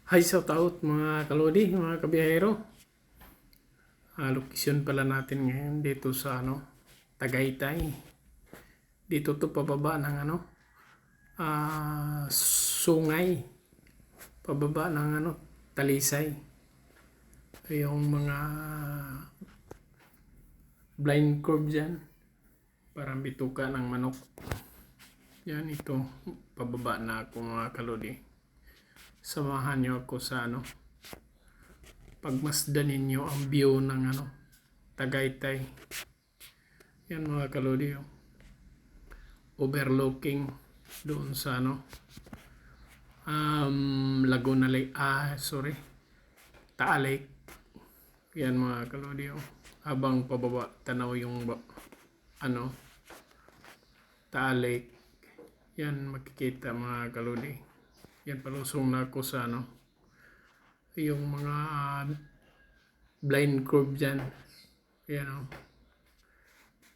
Hi, shout out mga kalodi, mga kabiyahero. Lokasyon pala natin ngayon dito sa Tagaytay. Dito to pababa ng Sungay. Pababa ng Talisay. Yung mga blind curve dyan. Parang bituka ng manok. Yan ito, pababa na ako mga kalodi. Samahan nyo ako sa pagmasdan ninyo ang view ng Tagaytay. Yan mga kalodi, overlooking doon sa Laguna Lake, Taal Lake. Yan mga kalodi, habang pababa tanaw yung Taal Lake. Yan makikita mga kalodi. Yan palusong na ako sa yung mga blind curve dyan. Yan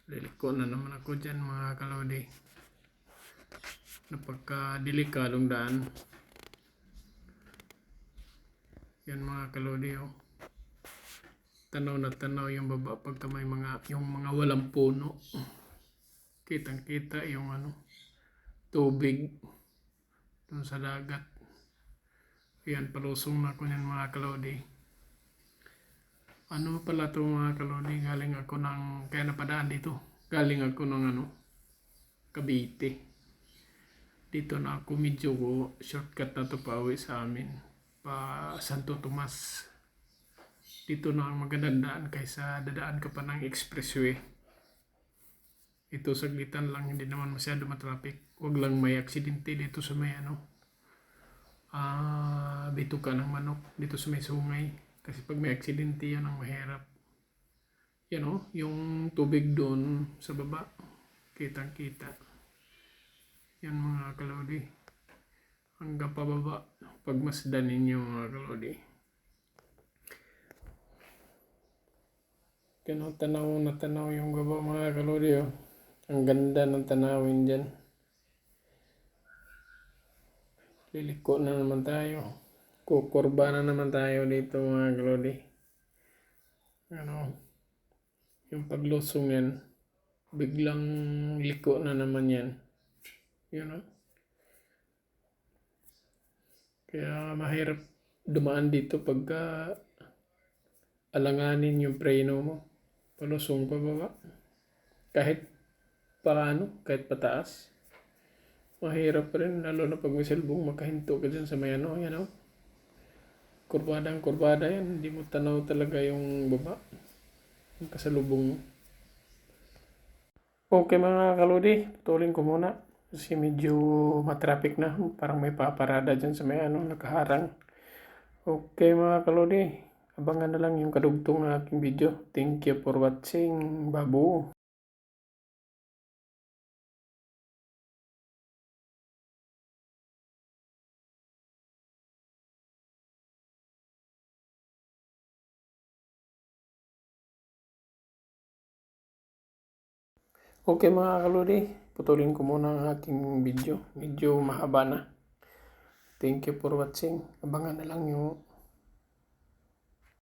liliko na naman ako dyan mga kalodi. Napagka-delikadong daan. Yan mga kalodi, tanaw na tanaw yung baba pagka may yung mga walang puno. Kitang kita yung tubig dun sa dagat. Yan palusong na ko yan mga kalodi. Pala to mga kalodi, galing ako kaya napadaan dito. Galing ako ng Cavite. Dito na ako medyo shortcut na to pa uwi sa amin. Pa Santo Tomas. Dito na ang magandang daan kaysa dadaan ka pa ng expressway. Ito saglitan lang, hindi naman masyado matraffic. Huwag lang may aksidente dito sa may bituka ng manok dito sa may sungay. Kasi pag may aksidente yan ang mahirap. Yan yung tubig doon sa baba. Kitang kita. Yan mga kalodi. Hanggang pababa. Pagmasdan ninyo mga kalodi. Tanaw na tanaw yung baba mga kalodi. Ang ganda ng tanawin dyan. Liliko na naman tayo. Kukurba na naman tayo dito mga kalodi. Yung paglusong yan, biglang liko na naman yan. Kaya mahirap dumaan dito pagka alanganin yung preno mo. Palusong pababa. Kahit kahit pataas. Mahirap pa rin, lalo na pag may selbong makahinto ka dyan sa may kurbada yan, hindi mo tanaw talaga yung baba, yung kasalubong mo. Okay mga kalodi, putulin ko muna kasi medyo matraffic na, parang may paparada dyan sa may nakaharang. Okay mga kalodi, abangan na lang yung kadugtong ng aking video. Thank you for watching. Babu. Okay mga kalodi, putulin ko muna ang aking video. Medyo mahaba na. Thank you for watching. Abangan na lang yung